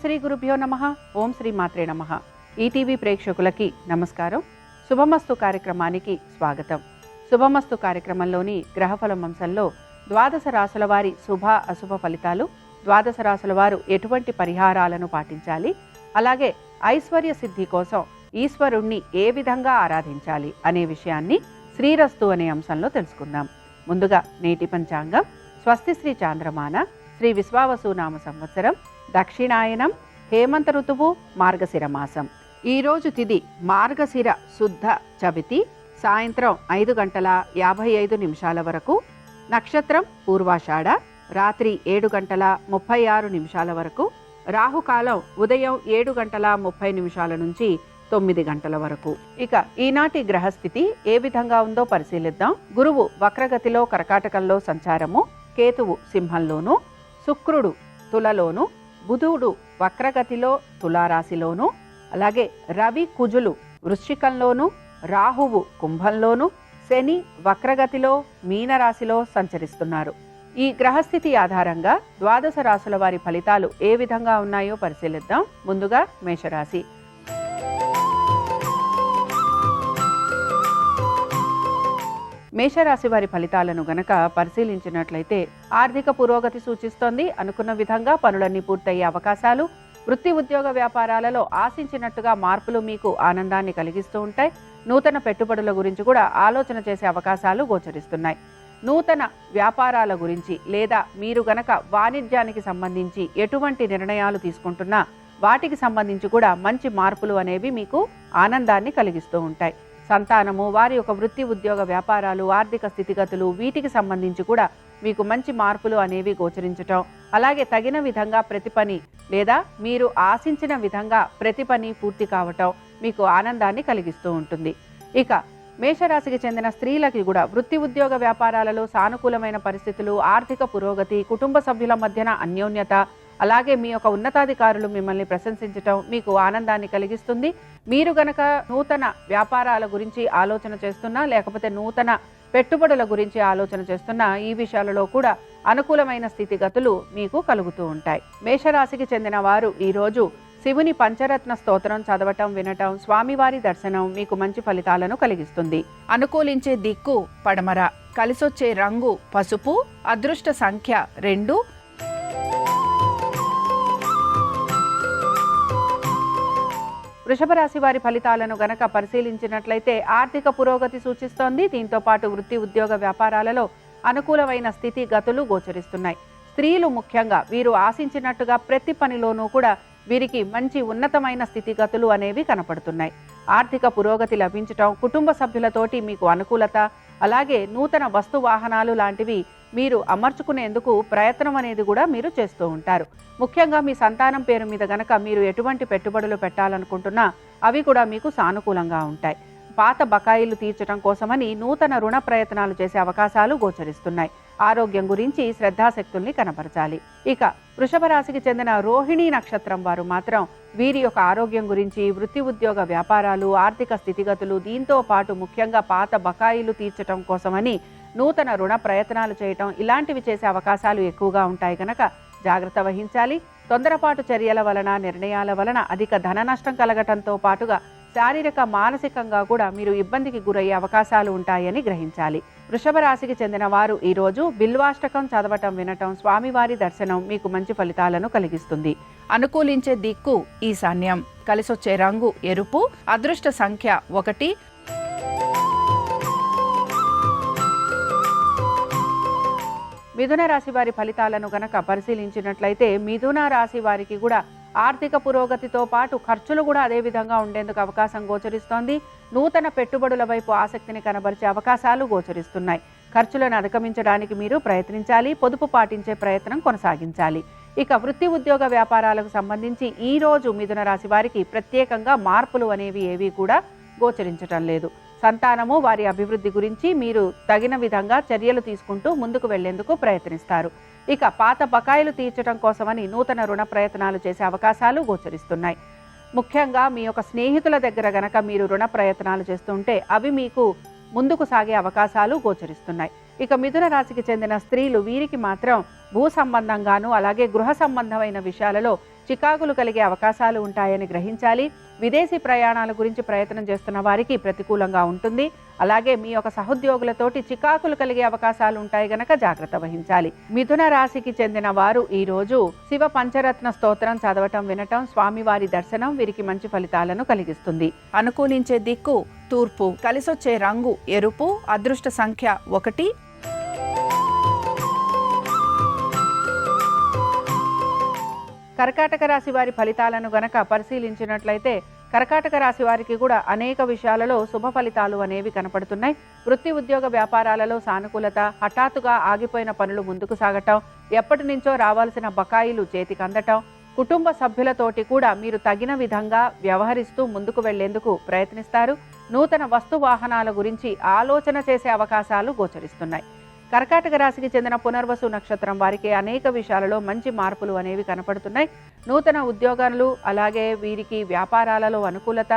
శ్రీ గురుభ్యో నమః. ఓం శ్రీ మాత్రే నమః. ఈటీవీ ప్రేక్షకులకి నమస్కారం. శుభమస్తు కార్యక్రమానికి స్వాగతం. శుభమస్తు కార్యక్రమంలోని గ్రహఫలం అంశంలో ద్వాదశ రాశుల వారి శుభ అశుభ ఫలితాలు, ద్వాదశ రాశుల వారు ఎటువంటి పరిహారాలను పాటించాలి, అలాగే ఐశ్వర్య సిద్ధి కోసం ఈశ్వరుణ్ణి ఏ విధంగా ఆరాధించాలి అనే విషయాన్ని శ్రీరస్తు అనే అంశంలో తెలుసుకుందాం. ముందుగా నేటి పంచాంగం. స్వస్తి శ్రీ చాంద్రమాన శ్రీ విశ్వావసు నామ సంవత్సరం, దక్షిణాయనం, హేమంత ఋతువు, మార్గశిర మాసం. ఈరోజు తిథి మార్గశిర శుద్ధ చవితి, సాయంత్రం 5:55 వరకు. నక్షత్రం పూర్వాషాఢ, రాత్రి 7:36 వరకు. రాహుకాలం ఉదయం 7:30 నుంచి 9 వరకు. ఇక ఈనాటి గ్రహస్థితి ఏ విధంగా ఉందో పరిశీలిద్దాం. గురువు వక్రగతిలో కర్కాటకంలో సంచారము, కేతువు సింహంలోను, శుక్రుడు తులలోను, బుధుడు వక్రగతిలో తులారాశిలోను, అలాగే రవి కుజులు వృశ్చికంలోను, రాహువు కుంభంలోను, శని వక్రగతిలో మీనరాశిలో సంచరిస్తున్నారు. ఈ గ్రహస్థితి ఆధారంగా ద్వాదశ రాశుల వారి ఫలితాలు ఏ విధంగా ఉన్నాయో పరిశీలిద్దాం. ముందుగా మేషరాశి. మేషరాశి వారి ఫలితాలను గనక పరిశీలించినట్లయితే ఆర్థిక పురోగతి సూచిస్తోంది. అనుకున్న విధంగా పనులన్నీ పూర్తయ్యే అవకాశాలు, వృత్తి ఉద్యోగ వ్యాపారాలలో ఆశించినట్టుగా మార్పులు మీకు ఆనందాన్ని కలిగిస్తూ ఉంటాయి. నూతన పెట్టుబడుల గురించి కూడా ఆలోచన చేసే అవకాశాలు గోచరిస్తున్నాయి. నూతన వ్యాపారాల గురించి లేదా మీరు గనక వాణిజ్యానికి సంబంధించి ఎటువంటి నిర్ణయాలు తీసుకుంటున్నా వాటికి సంబంధించి కూడా మంచి మార్పులు అనేవి మీకు ఆనందాన్ని కలిగిస్తూ ఉంటాయి. సంతానము, వారి యొక్క వృత్తి ఉద్యోగ వ్యాపారాలు, ఆర్థిక స్థితిగతులు, వీటికి సంబంధించి కూడా మీకు మంచి మార్పులు అనేవి గోచరించటం, అలాగే తగిన విధంగా ప్రతి పని లేదా మీరు ఆశించిన విధంగా ప్రతి పని పూర్తి కావటం మీకు ఆనందాన్ని కలిగిస్తూ ఉంటుంది. ఇక మేషరాశికి చెందిన స్త్రీలకి కూడా వృత్తి ఉద్యోగ వ్యాపారాలలో సానుకూలమైన పరిస్థితులు, ఆర్థిక పురోగతి, కుటుంబ సభ్యుల మధ్యన అన్యోన్యత, అలాగే మీ యొక్క ఉన్నతాధికారులు మిమ్మల్ని ప్రశంసించటం మీకు ఆనందాన్ని కలిగిస్తుంది. మీరు గనక నూతన వ్యాపారాల గురించి ఆలోచన చేస్తున్నా, లేకపోతే నూతన పెట్టుబడుల గురించి ఆలోచన చేస్తున్నా, ఈ విషయాలలో కూడా అనుకూలమైన స్థితిగతులు మీకు కలుగుతూ ఉంటాయి. మేషరాశికి చెందిన వారు ఈరోజు శివుని పంచరత్న స్తోత్రం చదవటం, వినటం, స్వామివారి దర్శనం మీకు మంచి ఫలితాలను కలిగిస్తుంది. అనుకూలించే దిక్కు పడమర, కలిసొచ్చే రంగు పసుపు, అదృష్ట సంఖ్య 2. వృషభ రాశి వారి ఫలితాలను గనక పరిశీలించినట్లయితే ఆర్థిక పురోగతి సూచిస్తోంది. దీంతో పాటు వృత్తి ఉద్యోగ వ్యాపారాలలో అనుకూలమైన స్థితి గతులు గోచరిస్తున్నాయి. స్త్రీలు ముఖ్యంగా వీరు ఆశించినట్టుగా ప్రతి పనిలోనూ కూడా వీరికి మంచి ఉన్నతమైన స్థితిగతులు అనేవి కనపడుతున్నాయి. ఆర్థిక పురోగతి లభించటం, కుటుంబ సభ్యులతోటి మీకు అనుకూలత, అలాగే నూతన వస్తు వాహనాలు లాంటివి మీరు అమర్చుకునేందుకు ప్రయత్నం అనేది కూడా మీరు చేస్తూ ఉంటారు. ముఖ్యంగా మీ సంతానం పేరు మీద గనక మీరు ఎటువంటి పెట్టుబడులు పెట్టాలనుకుంటున్నా అవి కూడా మీకు సానుకూలంగా ఉంటాయి. పాత బకాయిలు తీర్చడం కోసమని నూతన రుణ ప్రయత్నాలు చేసే అవకాశాలు గోచరిస్తున్నాయి. ఆరోగ్యం గురించి శ్రద్ధాశక్తుల్ని కనపరచాలి. ఇక వృషభ రాశికి చెందిన రోహిణీ నక్షత్రం వారు మాత్రం వీరి యొక్క ఆరోగ్యం గురించి, వృత్తి ఉద్యోగ వ్యాపారాలు, ఆర్థిక స్థితిగతులు, దీంతో పాటు ముఖ్యంగా పాత బకాయిలు తీర్చడం కోసమని నూతన రుణ ప్రయత్నాలు చేయటం, ఇలాంటివి చేసే అవకాశాలు ఎక్కువగా ఉంటాయి కనుక జాగ్రత్త వహించాలి. తొందరపాటు చర్యల వలన, నిర్ణయాల వలన అధిక ధన నష్టం కలగటంతో పాటుగా శారీరక మానసికంగా కూడా మీరు ఇబ్బందికి గురయ్యే అవకాశాలు ఉంటాయని గ్రహించాలి. వృషభ రాశికి చెందిన వారు ఈరోజు బిల్వాష్టకం చదవటం, వినటం, స్వామివారి దర్శనం మీకు మంచి ఫలితాలను కలిగిస్తుంది. అనుకూలించే దిక్కు ఈశాన్యం, కలిసొచ్చే రంగు ఎరుపు, అదృష్ట సంఖ్య 1. మిథున రాశి వారి ఫలితాలను గనక పరిశీలించినట్లయితే మిథున రాశి వారికి కూడా ఆర్థిక పురోగతితో పాటు ఖర్చులు కూడా అదే విధంగా ఉండేందుకు అవకాశం గోచరిస్తోంది. నూతన పెట్టుబడుల వైపు ఆసక్తిని కనబరిచే అవకాశాలు గోచరిస్తున్నాయి. ఖర్చులను అధిగమించడానికి మీరు ప్రయత్నించాలి. పొదుపు పాటించే ప్రయత్నం కొనసాగించాలి. ఇక వృత్తి ఉద్యోగ వ్యాపారాలకు సంబంధించి ఈ రోజు మిథున రాశి వారికి ప్రత్యేకంగా మార్పులు అనేవి ఏవి కూడా గోచరించటం లేదు. సంతానము, వారి అభివృద్ధి గురించి మీరు తగిన విధంగా చర్యలు తీసుకుంటూ ముందుకు వెళ్లేందుకు ప్రయత్నిస్తారు. ఇక పాత బకాయిలు తీర్చడం కోసమని నూతన రుణ ప్రయత్నాలు చేసే అవకాశాలు గోచరిస్తున్నాయి. ముఖ్యంగా మీ యొక్క స్నేహితుల దగ్గర గనక మీరు రుణ ప్రయత్నాలు చేస్తుంటే అవి మీకు ముందుకు సాగే అవకాశాలు గోచరిస్తున్నాయి. ఇక మిథున రాశికి చెందిన స్త్రీలు, వీరికి మాత్రం భూ సంబంధంగాను అలాగే గృహ సంబంధమైన విషయాలలో చికాకులు కలిగే అవకాశాలు ఉంటాయని గ్రహించాలి. విదేశీ ప్రయాణాల గురించి ప్రయత్నం చేస్తున్న వారికి ప్రతికూలంగా ఉంటుంది. అలాగే మీ యొక్క సహోద్యోగులతోటి చికాకులు కలిగే అవకాశాలు ఉంటాయి గనక జాగ్రత్త వహించాలి. మిథున రాశికి చెందిన వారు ఈ రోజు శివ పంచరత్న స్తోత్రం చదవటం, వినటం, స్వామివారి దర్శనం వీరికి మంచి ఫలితాలను కలిగిస్తుంది. అనుకూలించే దిక్కు తూర్పు, కలిసొచ్చే రంగు ఎరుపు, అదృష్ట సంఖ్య 1. కర్కాటక రాశి వారి ఫలితాలను గనక పరిశీలించినట్లయితే కర్కాటక రాశి వారికి కూడా అనేక విషయాలలో శుభ ఫలితాలు అనేవి కనపడుతున్నాయి. వృత్తి, ఉద్యోగ, వ్యాపారాలలో సానుకూలత, హఠాత్తుగా ఆగిపోయిన పనులు ముందుకు సాగటం, ఎప్పటి నుంచో రావాల్సిన బకాయిలు చేతికి అందటం, కుటుంబ సభ్యులతోటి కూడా మీరు తగిన విధంగా వ్యవహరిస్తూ ముందుకు వెళ్లేందుకు ప్రయత్నిస్తారు. నూతన వస్తు వాహనాల గురించి ఆలోచన చేసే అవకాశాలు గోచరిస్తున్నాయి. కర్కాటక రాశికి చెందిన పునర్వసు నక్షత్రం వారికి అనేక విషయాలలో మంచి మార్పులు అనేవి కనపడుతున్నాయి. నూతన ఉద్యోగాలు, అలాగే వీరికి వ్యాపారాలలో అనుకూలత,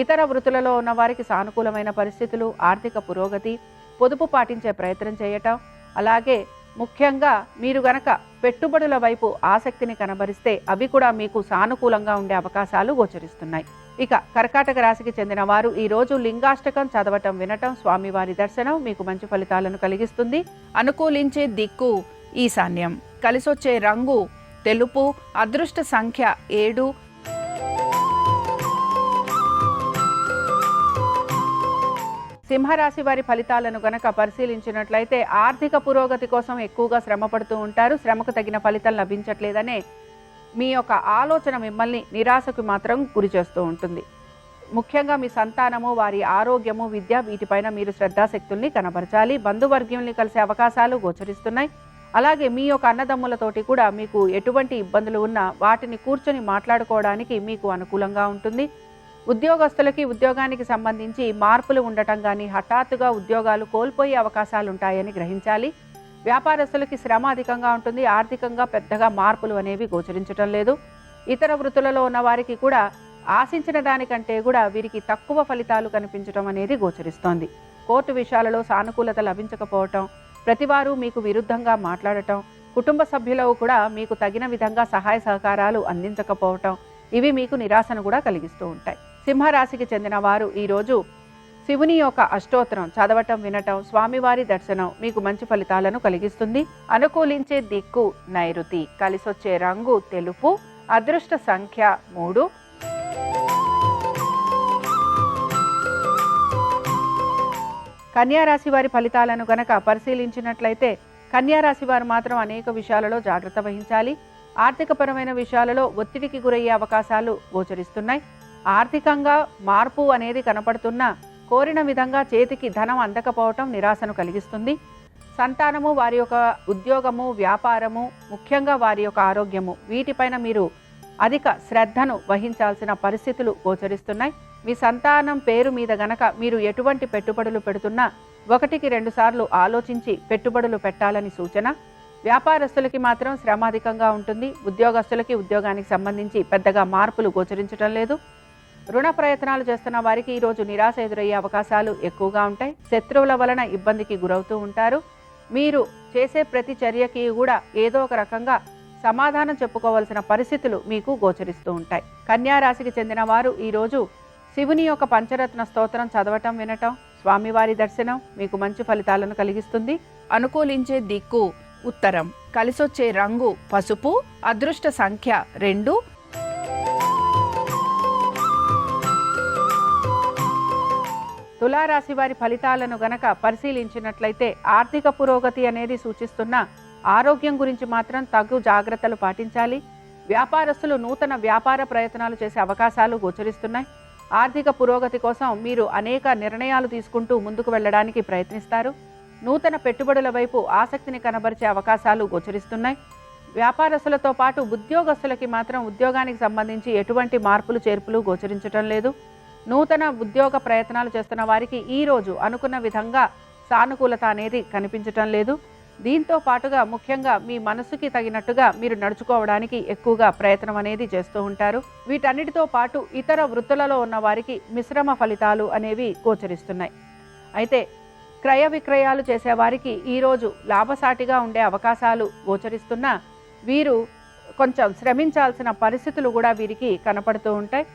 ఇతర వృత్తులలో ఉన్న వారికి సానుకూలమైన పరిస్థితులు, ఆర్థిక పురోగతి, పొదుపు పాటించే ప్రయత్నం చేయటం, అలాగే ముఖ్యంగా మీరు గనక పెట్టుబడుల వైపు ఆసక్తిని కనబరిస్తే అవి కూడా మీకు సానుకూలంగా ఉండే అవకాశాలు గోచరిస్తున్నాయి. ఇక కర్కాటక రాశికి చెందిన వారు ఈ రోజు లింగాష్టకం చదవటం, వినటం, స్వామివారి దర్శనం మీకు మంచి ఫలితాలను కలిగిస్తుంది. అనుకూలించే దిక్కు ఈశాన్యం, కలిసొచ్చే రంగు తెలుపు, అదృష్ట సంఖ్య 7. సింహరాశి వారి ఫలితాలను గనక పరిశీలించినట్లయితే ఆర్థిక పురోగతి కోసం ఎక్కువగా శ్రమ పడుతూ ఉంటారు. శ్రమకు తగిన ఫలితం లభించట్లేదనే మీ యొక్క ఆలోచన మిమ్మల్ని నిరాశకు మాత్రం గురి చేస్తూ ఉంటుంది. ముఖ్యంగా మీ సంతానము, వారి ఆరోగ్యము, విద్య వీటిపైన మీరు శ్రద్ధాశక్తుల్ని కనబరచాలి. బంధువర్గీయుల్ని కలిసే అవకాశాలు గోచరిస్తున్నాయి. అలాగే మీ యొక్క అన్నదమ్ములతోటి కూడా మీకు ఎటువంటి ఇబ్బందులు ఉన్నా వాటిని కూర్చొని మాట్లాడుకోవడానికి మీకు అనుకూలంగా ఉంటుంది. ఉద్యోగస్తులకి ఉద్యోగానికి సంబంధించి మార్పులు ఉండటం కానీ, హఠాత్తుగా ఉద్యోగాలు కోల్పోయే అవకాశాలు ఉంటాయని గ్రహించాలి. వ్యాపారస్తులకి శ్రమ అధికంగా ఉంటుంది. ఆర్థికంగా పెద్దగా మార్పులు అనేవి గోచరించడం లేదు. ఇతర వృత్తులలో ఉన్న వారికి కూడా ఆశించిన దానికంటే కూడా వీరికి తక్కువ ఫలితాలు కనిపించడం అనేది గోచరిస్తోంది. కోర్టు విషయాలలో సానుకూలత లభించకపోవటం, ప్రతివారు మీకు విరుద్ధంగా మాట్లాడటం, కుటుంబ సభ్యులు కూడా మీకు తగిన విధంగా సహాయ సహకారాలు అందించకపోవటం, ఇవి మీకు నిరాశను కూడా కలిగిస్తూ ఉంటాయి. సింహరాశికి చెందిన వారు ఈరోజు శివుని యొక్క అష్టోత్తరం చదవటం, వినటం, స్వామివారి దర్శనం మీకు మంచి ఫలితాలను కలిగిస్తుంది. అనుకూలించే దిక్కు నైరుతి, కలిసొచ్చే రంగు తెలుపు, అదృష్ట సంఖ్య 3. కన్యారాశి వారి ఫలితాలను గనక పరిశీలించినట్లయితే కన్యారాశి వారు మాత్రం అనేక విషయాలలో జాగ్రత్త వహించాలి. ఆర్థికపరమైన విషయాలలో ఒత్తిడికి గురయ్యే అవకాశాలు గోచరిస్తున్నాయి. ఆర్థికంగా మార్పు అనేది కనపడుతున్నా కోరిన విధంగా చేతికి ధనం అందకపోవటం నిరాశను కలిగిస్తుంది. సంతానము, వారి యొక్క ఉద్యోగము, వ్యాపారము, ముఖ్యంగా వారి యొక్క ఆరోగ్యము వీటిపైన మీరు అధిక శ్రద్ధను వహించాల్సిన పరిస్థితులు గోచరిస్తున్నాయి. మీ సంతానం పేరు మీద గనక మీరు ఎటువంటి పెట్టుబడులు పెడుతున్నా 1-2 సార్లు ఆలోచించి పెట్టుబడులు పెట్టాలని సూచన. వ్యాపారస్తులకి మాత్రం శ్రమ అధికంగా ఉంటుంది. ఉద్యోగస్తులకి ఉద్యోగానికి సంబంధించి పెద్దగా మార్పులు గోచరించడం లేదు. రుణ ప్రయత్నాలు చేస్తున్న వారికి ఈరోజు నిరాశ ఎదురయ్యే అవకాశాలు ఎక్కువగా ఉంటాయి. శత్రువుల వలన ఇబ్బందికి గురవుతూ ఉంటారు. మీరు చేసే ప్రతి చర్యకి కూడా ఏదో ఒక రకంగా సమాధానం చెప్పుకోవాల్సిన పరిస్థితులు మీకు గోచరిస్తూ ఉంటాయి. కన్యా రాశికి చెందిన వారు ఈరోజు శివుని యొక్క పంచరత్న స్తోత్రం చదవటం, వినటం, స్వామివారి దర్శనం మీకు మంచి ఫలితాలను కలిగిస్తుంది. అనుకూలించే దిక్కు ఉత్తరం, కలిసొచ్చే రంగు పసుపు, అదృష్ట సంఖ్య 2. తులారాశి వారి ఫలితాలను గనక పరిశీలించినట్లయితే ఆర్థిక పురోగతి అనేది సూచిస్తున్న ఆరోగ్యం గురించి మాత్రం తగు జాగ్రత్తలు పాటించాలి. వ్యాపారస్తులు నూతన వ్యాపార ప్రయత్నాలు చేసే అవకాశాలు గోచరిస్తున్నాయి. ఆర్థిక పురోగతి కోసం మీరు అనేక నిర్ణయాలు తీసుకుంటూ ముందుకు వెళ్ళడానికి ప్రయత్నిస్తారు. నూతన పెట్టుబడుల వైపు ఆసక్తిని కనబరిచే అవకాశాలు గోచరిస్తున్నాయి. వ్యాపారస్తులతో పాటు ఉద్యోగస్తులకి మాత్రం ఉద్యోగానికి సంబంధించి ఎటువంటి మార్పులు చేర్పులు గోచరించడం లేదు. నూతన ఉద్యోగ ప్రయత్నాలు చేస్తున్న వారికి ఈరోజు అనుకున్న విధంగా సానుకూలత అనేది కనిపించటం లేదు. దీంతో పాటుగా ముఖ్యంగా మీ మనసుకి తగినట్టుగా మీరు నడుచుకోవడానికి ఎక్కువగా ప్రయత్నం అనేది చేస్తూ ఉంటారు. వీటన్నిటితో పాటు ఇతర వృత్తులలో ఉన్న వారికి మిశ్రమ ఫలితాలు అనేవి గోచరిస్తున్నాయి. అయితే క్రయ విక్రయాలు చేసేవారికి ఈరోజు లాభసాటిగా ఉండే అవకాశాలు గోచరిస్తున్నా వీరు కొంచెం శ్రమించాల్సిన పరిస్థితులు కూడా వీరికి కనపడుతూ ఉంటాయి.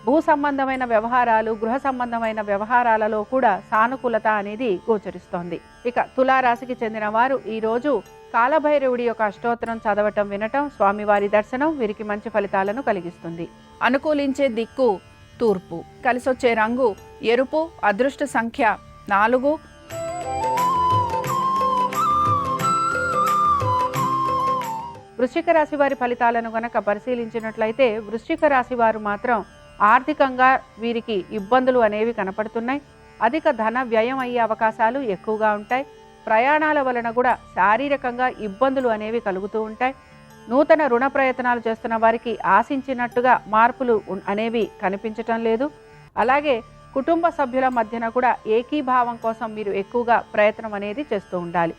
భూ సంబంధమైన వ్యవహారాలు, గృహ సంబంధమైన వ్యవహారాలలో కూడా సానుకూలత అనేది గోచరిస్తోంది. ఇక తులారాశికి చెందిన వారు ఈరోజు కాలభైరవుడి యొక్క అష్టోత్తరం చదవటం, వినటం, స్వామివారి దర్శనం వీరికి మంచి ఫలితాలను కలిగిస్తుంది. అనుకూలించే దిక్కు తూర్పు, కలిసొచ్చే రంగు ఎరుపు, అదృష్ట సంఖ్య 4. వృశ్చిక రాశి వారి ఫలితాలను గనక పరిశీలించినట్లయితే వృశ్చిక రాశి వారు మాత్రం ఆర్థికంగా వీరికి ఇబ్బందులు అనేవి కనపడుతున్నాయి. అధిక ధన వ్యయం అయ్యే అవకాశాలు ఎక్కువగా ఉంటాయి. ప్రయాణాల వలన కూడా శారీరకంగా ఇబ్బందులు అనేవి కలుగుతూ ఉంటాయి. నూతన రుణ ప్రయత్నాలు చేస్తున్న వారికి ఆశించినట్టుగా మార్పులు అనేవి కనిపించటం లేదు. అలాగే కుటుంబ సభ్యుల మధ్యన కూడా ఏకీభావం కోసం మీరు ఎక్కువగా ప్రయత్నం అనేది చేస్తూ ఉండాలి.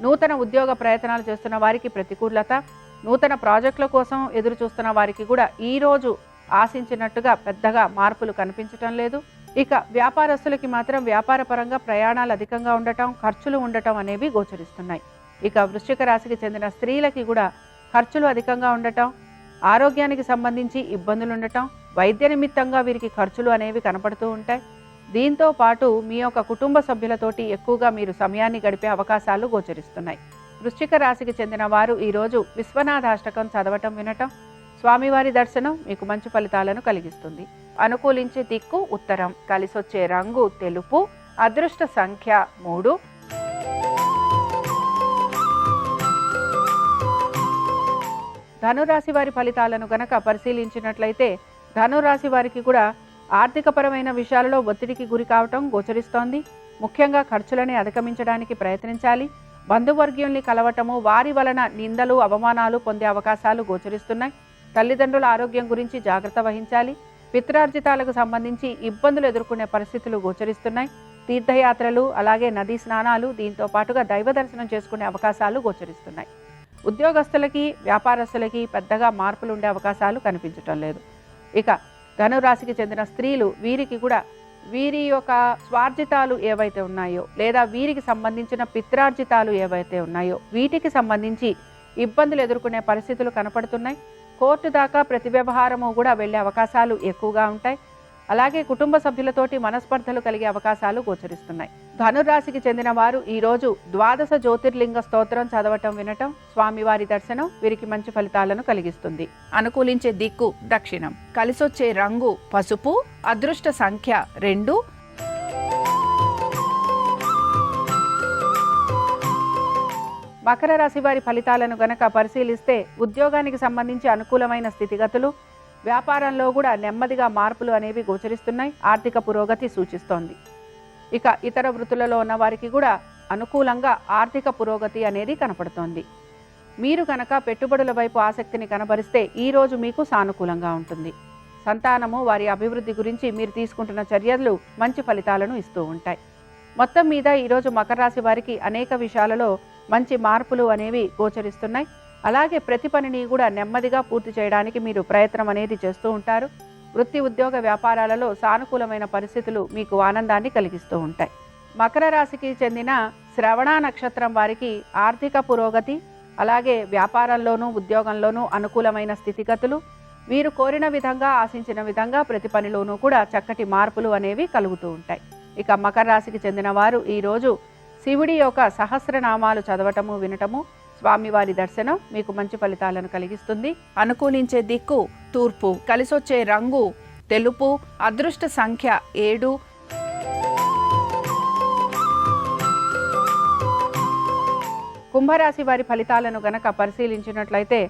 నూతన ఉద్యోగ ప్రయత్నాలు చేస్తున్న వారికి ప్రతికూలత, నూతన ప్రాజెక్టుల కోసం ఎదురు చూస్తున్న వారికి కూడా ఈరోజు ఆశించినట్టుగా పెద్దగా మార్పులు కనిపించటం లేదు. ఇక వ్యాపారస్తులకి మాత్రం వ్యాపారపరంగా ప్రయాణాలు అధికంగా ఉండటం, ఖర్చులు ఉండటం అనేవి గోచరిస్తున్నాయి. ఇక వృశ్చిక రాశికి చెందిన స్త్రీలకి కూడా ఖర్చులు అధికంగా ఉండటం, ఆరోగ్యానికి సంబంధించి ఇబ్బందులు ఉండటం, వైద్య నిమిత్తంగా వీరికి ఖర్చులు అనేవి కనపడుతూ ఉంటాయి. దీంతో పాటు మీ యొక్క కుటుంబ సభ్యులతోటి ఎక్కువగా మీరు సమయాన్ని గడిపే అవకాశాలు గోచరిస్తున్నాయి. వృశ్చిక రాశికి చెందిన వారు ఈరోజు విశ్వనాథాష్టకం చదవటం, వినటం, స్వామివారి దర్శనం మీకు మంచి ఫలితాలను కలిగిస్తుంది. అనుకూలించే దిక్కు ఉత్తరం, కలిసొచ్చే రంగు తెలుపు, అదృష్ట సంఖ్య 3. ధనురాశి వారి ఫలితాలను గనక పరిశీలించినట్లయితే ధనురాశి వారికి కూడా ఆర్థికపరమైన విషయాలలో ఒత్తిడికి గురి కావటం గోచరిస్తోంది. ముఖ్యంగా ఖర్చులని అధిగమించడానికి ప్రయత్నించాలి. బంధువర్గీయుల్ని కలవటము, వారి వలన నిందలు, అవమానాలు పొందే అవకాశాలు గోచరిస్తున్నాయి. తల్లిదండ్రుల ఆరోగ్యం గురించి జాగ్రత్త వహించాలి. పిత్రార్జితాలకు సంబంధించి ఇబ్బందులు ఎదుర్కొనే పరిస్థితులు గోచరిస్తున్నాయి. తీర్థయాత్రలు, అలాగే నదీ స్నానాలు, దీంతో పాటుగా దైవ దర్శనం చేసుకునే అవకాశాలు గోచరిస్తున్నాయి. ఉద్యోగస్తులకి, వ్యాపారస్తులకి పెద్దగా మార్పులు ఉండే అవకాశాలు కనిపించటం లేదు. ఇక ధనురాశికి చెందిన స్త్రీలు వీరికి కూడా వీరి యొక్క స్వార్జితాలు ఏవైతే ఉన్నాయో లేదా వీరికి సంబంధించిన పిత్రార్జితాలు ఏవైతే ఉన్నాయో వీటికి సంబంధించి ఇబ్బందులు ఎదుర్కొనే పరిస్థితులు కనపడుతున్నాయి. కోర్టు దాకా ప్రతి వ్యవహారము కూడా వెళ్ళే అవకాశాలు ఎక్కువగా ఉంటాయి. అలాగే కుటుంబ సభ్యులతోటి మనస్పర్ధలు కలిగే అవకాశాలు గోచరిస్తున్నాయి. ధనురాశికి చెందిన వారు ఈరోజు 12 జ్యోతిర్లింగ స్తోత్రం చదవటం, వినటం, స్వామివారి దర్శనం వీరికి మంచి ఫలితాలను కలిగిస్తుంది. అనుకూలించే దిక్కు దక్షిణం, కలిసొచ్చే రంగు పసుపు, అదృష్ట సంఖ్య 2. మకర రాశి వారి ఫలితాలను గనక పరిశీలిస్తే ఉద్యోగానికి సంబంధించి అనుకూలమైన స్థితిగతులు, వ్యాపారంలో కూడా నెమ్మదిగా మార్పులు అనేవి గోచరిస్తున్నాయి. ఆర్థిక పురోగతి సూచిస్తోంది. ఇక ఇతర వృత్తులలో ఉన్న వారికి కూడా అనుకూలంగా ఆర్థిక పురోగతి అనేది కనపడుతోంది. మీరు కనుక పెట్టుబడుల వైపు ఆసక్తిని కనబరిస్తే ఈరోజు మీకు సానుకూలంగా ఉంటుంది. సంతానము, వారి అభివృద్ధి గురించి మీరు తీసుకుంటున్న చర్యలు మంచి ఫలితాలను ఇస్తూ ఉంటాయి. మొత్తం మీద ఈరోజు మకర రాశి వారికి అనేక విషయాలలో మంచి మార్పులు అనేవి గోచరిస్తున్నాయి. అలాగే ప్రతి పనిని కూడా నెమ్మదిగా పూర్తి చేయడానికి మీరు ప్రయత్నం అనేది చేస్తూ ఉంటారు. వృత్తి, ఉద్యోగ, వ్యాపారాలలో సానుకూలమైన పరిస్థితులు మీకు ఆనందాన్ని కలిగిస్తూ ఉంటాయి. మకర రాశికి చెందిన శ్రవణ నక్షత్రం వారికి ఆర్థిక పురోగతి, అలాగే వ్యాపారంలోనూ ఉద్యోగంలోనూ అనుకూలమైన స్థితిగతులు, వీరు కోరిన విధంగా, ఆశించిన విధంగా ప్రతి పనిలోనూ కూడా చక్కటి మార్పులు అనేవి కలుగుతూ ఉంటాయి. ఇక మకర రాశికి చెందిన వారు ఈరోజు శివుడి యొక్క సహస్రనామాలు చదవటము, వినటము, స్వామివారి దర్శనం మీకు మంచి ఫలితాలను కలిగిస్తుంది. అనుకూలించే దిక్కు తూర్పు, కలిసొచ్చే రంగు తెలుపు, అదృష్ట సంఖ్య 7. కుంభరాశి వారి ఫలితాలను గనక పరిశీలించినట్లయితే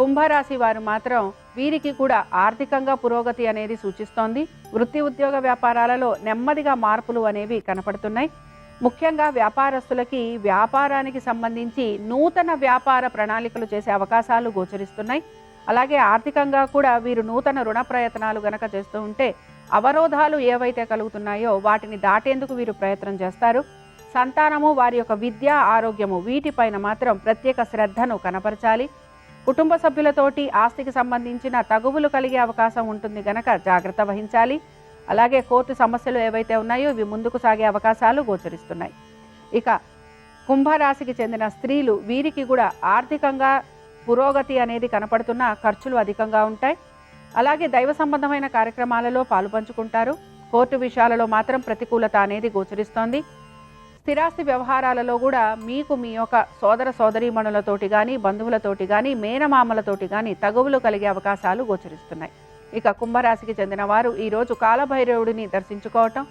కుంభరాశి వారు మాత్రం వీరికి కూడా ఆర్థికంగా పురోగతి అనేది సూచిస్తోంది. వృత్తి, ఉద్యోగ, వ్యాపారాలలో నెమ్మదిగా మార్పులు అనేవి కనపడుతున్నాయి. ముఖ్యంగా వ్యాపారస్తులకి వ్యాపారానికి సంబంధించి నూతన వ్యాపార ప్రణాళికలు చేసే అవకాశాలు గోచరిస్తున్నాయి. అలాగే ఆర్థికంగా కూడా వీరు నూతన రుణ ప్రయత్నాలు గనక చేస్తూ ఉంటే అవరోధాలు ఏవైతే కలుగుతున్నాయో వాటిని దాటేందుకు వీరు ప్రయత్నం చేస్తారు. సంతానము, వారి యొక్క విద్య, ఆరోగ్యము వీటిపైన మాత్రం ప్రత్యేక శ్రద్ధను కనపరచాలి. కుటుంబ సభ్యులతోటి ఆస్తికి సంబంధించిన తగువులు కలిగే అవకాశం ఉంటుంది గనక జాగ్రత్త వహించాలి. అలాగే కోర్టు సమస్యలు ఏవైతే ఉన్నాయో ఇవి ముందుకు సాగే అవకాశాలు గోచరిస్తున్నాయి. ఇక కుంభరాశికి చెందిన స్త్రీలు, వీరికి కూడా ఆర్థికంగా పురోగతి అనేది కనపడుతున్న ఖర్చులు అధికంగా ఉంటాయి. అలాగే దైవ సంబంధమైన కార్యక్రమాలలో పాలుపంచుకుంటారు. కోర్టు విషయాలలో మాత్రం ప్రతికూలత అనేది గోచరిస్తోంది. స్థిరాస్తి వ్యవహారాలలో కూడా మీకు మీ యొక్క సోదర సోదరీమణులతోటి కానీ, బంధువులతోటి కానీ, మేనమామలతోటి కానీ తగువులు కలిగే అవకాశాలు గోచరిస్తున్నాయి. ఇక కుంభరాశికి చెందిన వారు ఈరోజు కాలభైరవుడిని దర్శించుకోవటం,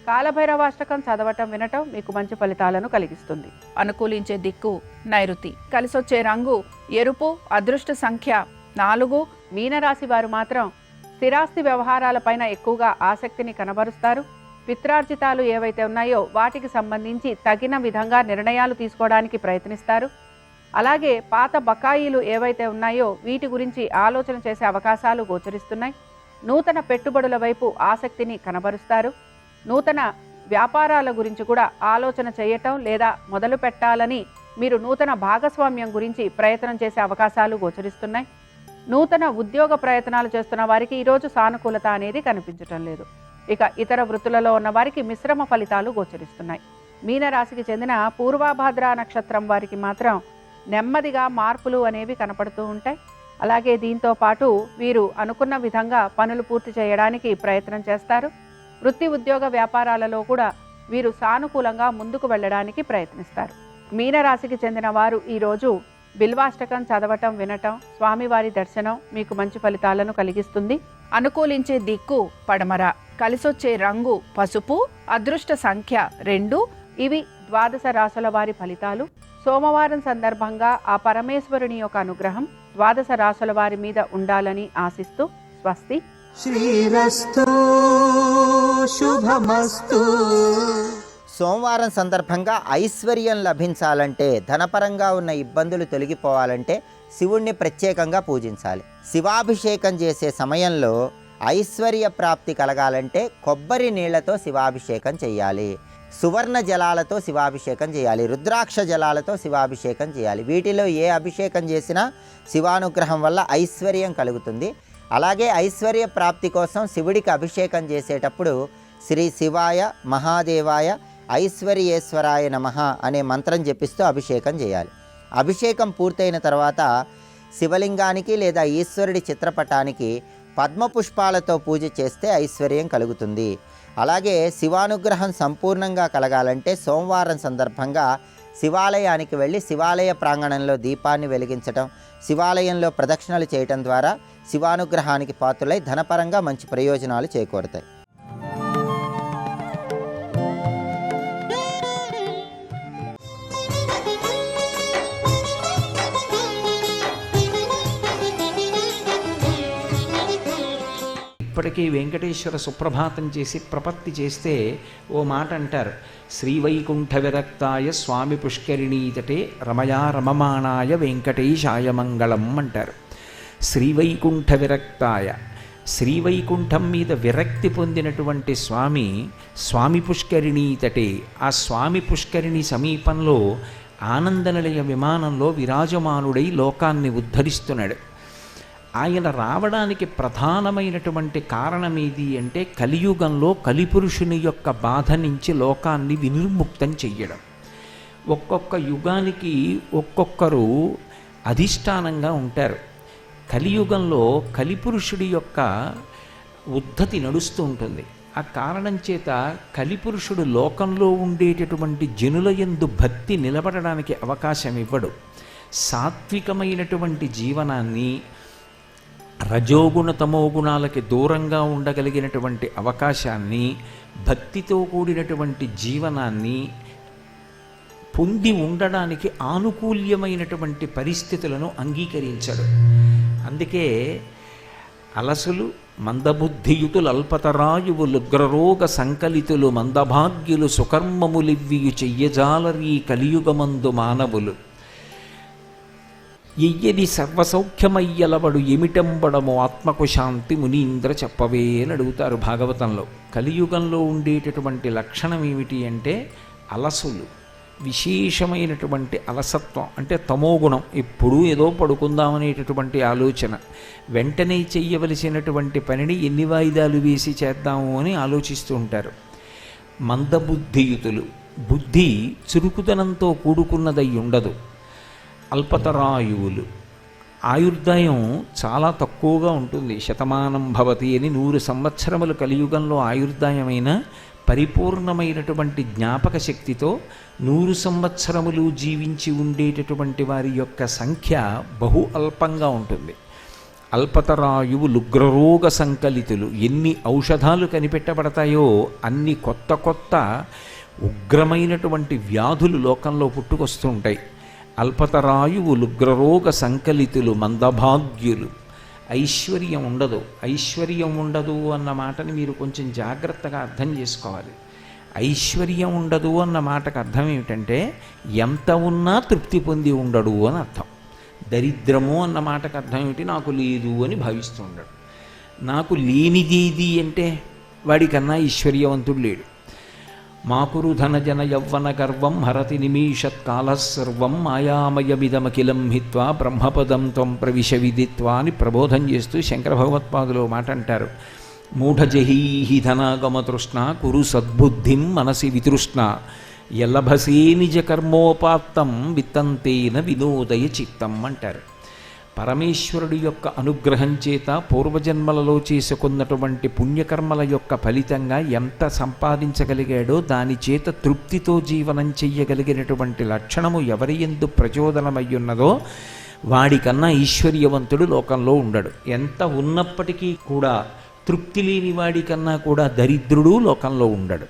కాలభైరవాష్టకం చదవటం, వినటం మీకు మంచి ఫలితాలను కలిగిస్తుంది. అనుకూలించే దిక్కు నైరుతి. కలిసొచ్చే రంగు ఎరుపు. అదృష్ట సంఖ్య 4. మీనరాశి వారు మాత్రం స్థిరాస్తి వ్యవహారాలపైన ఎక్కువగా ఆసక్తిని కనబరుస్తారు. పిత్రార్జితాలు ఏవైతే ఉన్నాయో వాటికి సంబంధించి తగిన విధంగా నిర్ణయాలు తీసుకోవడానికి ప్రయత్నిస్తారు. అలాగే పాత బకాయిలు ఏవైతే ఉన్నాయో వీటి గురించి ఆలోచన చేసే అవకాశాలు గోచరిస్తున్నాయి. నూతన పెట్టుబడుల వైపు ఆసక్తిని కనబరుస్తారు. నూతన వ్యాపారాల గురించి కూడా ఆలోచన చేయటం లేదా మొదలు పెట్టాలని మీరు నూతన భాగస్వామ్యం గురించి ప్రయత్నం చేసే అవకాశాలు గోచరిస్తున్నాయి. నూతన ఉద్యోగ ప్రయత్నాలు చేస్తున్న వారికి ఈరోజు సానుకూలత అనేది కనిపించటం లేదు. ఇక ఇతర వృత్తులలో ఉన్న వారికి మిశ్రమ ఫలితాలు గోచరిస్తున్నాయి. మీనరాశికి చెందిన పూర్వభాద్ర నక్షత్రం వారికి మాత్రం నెమ్మదిగా మార్పులు అనేవి కనపడుతూ ఉంటాయి. అలాగే దీంతో పాటు వీరు అనుకున్న విధంగా పనులు పూర్తి చేయడానికి ప్రయత్నం చేస్తారు. వృత్తి ఉద్యోగ వ్యాపారాలలో కూడా వీరు సానుకూలంగా ముందుకు వెళ్ళడానికి ప్రయత్నిస్తారు. మీనరాశికి చెందిన వారు ఈరోజు బిల్వాష్టకం చదవటం, వినటం, స్వామివారి దర్శనం మీకు మంచి ఫలితాలను కలిగిస్తుంది. అనుకూలించే దిక్కు పడమర. కలిసొచ్చే రంగు పసుపు. అదృష్ట సంఖ్య 2. ఇవి ద్వాదశ రాశుల వారి ఫలితాలు. సోమవారం సందర్భంగా ఆ పరమేశ్వరుని యొక్క అనుగ్రహం ద్వాదశ రాశుల వారి మీద ఉండాలని ఆశిస్తూ స్వస్తి. శ్రీరస్తు శుభమస్తు. సోమవారం సందర్భంగా ఐశ్వర్యం లభించాలంటే, ధనపరంగా ఉన్న ఇబ్బందులు తొలగిపోవాలంటే శివుణ్ణి ప్రత్యేకంగా పూజించాలి. శివాభిషేకం చేసే సమయంలో ఐశ్వర్య ప్రాప్తి కలగాలంటే కొబ్బరి నీళ్లతో శివాభిషేకం చేయాలి. సువర్ణ జలాలతో శివాభిషేకం చేయాలి. రుద్రాక్ష జలాలతో శివాభిషేకం చేయాలి. వీటిలో ఏ అభిషేకం చేసినా శివానుగ్రహం వల్ల ఐశ్వర్యం కలుగుతుంది. అలాగే ఐశ్వర్య ప్రాప్తి కోసం శివుడికి అభిషేకం చేసేటప్పుడు శ్రీ శివాయ మహాదేవాయ ఐశ్వర్యేశ్వరాయ నమః అనే మంత్రం జపిస్తూ అభిషేకం చేయాలి. అభిషేకం పూర్తయిన తర్వాత శివలింగానికి లేదా ఈశ్వరుడి చిత్రపటానికి పద్మపుష్పాలతో పూజ చేస్తే ఐశ్వర్యం కలుగుతుంది. అలాగే శివానుగ్రహం సంపూర్ణంగా కలగాలంటే సోమవారం సందర్భంగా శివాలయానికి వెళ్ళి శివాలయ ప్రాంగణంలో దీపాన్ని వెలిగించటం, శివాలయంలో ప్రదక్షిణలు చేయటం ద్వారా శివానుగ్రహానికి పాత్రులై ధనపరంగా మంచి ప్రయోజనాలు చేకూరుతాయి. ఇప్పటికీ వెంకటేశ్వర సుప్రభాతం చేసి ప్రపత్తి చేస్తే ఓ మాట అంటారు, శ్రీవైకుంఠ విరక్తాయ స్వామి పుష్కరిణీతటే రమయా రమమాణాయ వెంకటేశాయ మంగళం అంటారు. శ్రీవైకుంఠ విరక్తాయ, శ్రీవైకుంఠం మీద విరక్తి పొందినటువంటి స్వామి స్వామి పుష్కరిణీతటే, ఆ స్వామి పుష్కరిణి సమీపంలో ఆనందనిలయ విమానంలో విరాజమానుడై లోకాన్ని ఉద్ధరిస్తున్నాడు. ఆయన రావడానికి ప్రధానమైనటువంటి కారణం ఏది అంటే కలియుగంలో కలిపురుషుని యొక్క బాధ నుంచి లోకాన్ని వినిర్ముక్తం చెయ్యడం. ఒక్కొక్క యుగానికి ఒక్కొక్కరు అధిష్టానంగా ఉంటారు. కలియుగంలో కలిపురుషుడి యొక్క ఉద్ధతి నడుస్తూ ఉంటుంది. ఆ కారణం చేత కలిపురుషుడు లోకంలో ఉండేటటువంటి జనుల యందు భక్తి నిలబడడానికి అవకాశం ఇవ్వడు. సాత్వికమైనటువంటి జీవనాన్ని, రజోగుణ తమోగుణాలకి దూరంగా ఉండగలిగినటువంటి అవకాశాన్ని, భక్తితో కూడినటువంటి జీవనాన్ని పొంది ఉండడానికి ఆనుకూల్యమైనటువంటి పరిస్థితులను అంగీకరించడు. అందుకే అలసులు మందబుద్ధియుతులు అల్పతరాయువులు ఉగ్రరోగ సంకలితులు మందభాగ్యులు సుకర్మములివ్వియు చెయ్యజాలరీ కలియుగమందు మానవులు ఎయ్యది సర్వసౌఖ్యమయ్యలవడు ఎమిటంబడము ఆత్మకు శాంతి మునీంద్ర చెప్పవే అని అడుగుతారు భాగవతంలో. కలియుగంలో ఉండేటటువంటి లక్షణం ఏమిటి అంటే అలసులు, విశేషమైనటువంటి అలసత్వం, అంటే తమోగుణం, ఎప్పుడూ ఏదో పడుకుందామనేటటువంటి ఆలోచన, వెంటనే చెయ్యవలసినటువంటి పనిని ఎన్ని వాయిదాలు వేసి చేద్దాము అని ఆలోచిస్తూ ఉంటారు. మందబుద్ధియుతులు, బుద్ధి చురుకుదనంతో కూడుకున్నదై ఉండదు. అల్పతరాయువులు, ఆయుర్దాయం చాలా తక్కువగా ఉంటుంది. శతమానం భవతి అని 100 సంవత్సరములు కలియుగంలో ఆయుర్దాయమైన పరిపూర్ణమైనటువంటి జ్ఞాపక శక్తితో 100 సంవత్సరములు జీవించి ఉండేటటువంటి వారి యొక్క సంఖ్య బహు అల్పంగా ఉంటుంది. అల్పతరాయువులు ఉగ్రరోగ సంకలితులు. ఎన్ని ఔషధాలు కనిపెట్టబడతాయో అన్ని కొత్త కొత్త ఉగ్రమైనటువంటి వ్యాధులు లోకంలో పుట్టుకొస్తూ ఉంటాయి. అల్పతరాయువులు ఉగ్రరోగ సంకలితులు, మందభాగ్యులు. ఐశ్వర్యం ఉండదు. ఐశ్వర్యం ఉండదు అన్న మాటని మీరు కొంచెం జాగ్రత్తగా అర్థం చేసుకోవాలి. ఐశ్వర్యం ఉండదు అన్న మాటకు అర్థం ఏమిటంటే ఎంత ఉన్నా తృప్తి పొంది ఉండడు అని అర్థం. దరిద్రము అన్న మాటకు అర్థం ఏమిటి? నాకు లేదు అని భావిస్తూ ఉండడు. నాకు లేనిదేది అంటే వాడికన్నా ఐశ్వర్యవంతుడు లేడు. మాకురు ధనజన యవ్వన గర్వం హరతి నిమీషత్కాల సర్వం మాయామయమిదమఖిలం హిత్వా బ్రహ్మపదం త్వం ప్రవిశ విదిత్వా అని ప్రబోధం చేస్తూ శంకర భగవత్పాదులు మాట అంటారు. మూఢజహీహి ధనాగమతృష్ణ కురు సద్బుద్ధిం మనసి వితృష్ణ యల్లభసే నిజ కర్మోపాత్తం విత్తంతేన వినోదయ చిత్తం అంటారు. పరమేశ్వరుడి యొక్క అనుగ్రహం చేత పూర్వజన్మలలో చేసుకున్నటువంటి పుణ్యకర్మల యొక్క ఫలితంగా ఎంత సంపాదించగలిగాడో దాని చేత తృప్తితో జీవనం చెయ్యగలిగినటువంటి లక్షణము ఎవరి యందు ప్రచోదనమయ్యున్నదో వాడికన్నా ఐశ్వర్యవంతుడు లోకంలో ఉండడు. ఎంత ఉన్నప్పటికీ కూడా తృప్తి లేని వాడికన్నా కూడా దరిద్రుడు లోకంలో ఉండడు.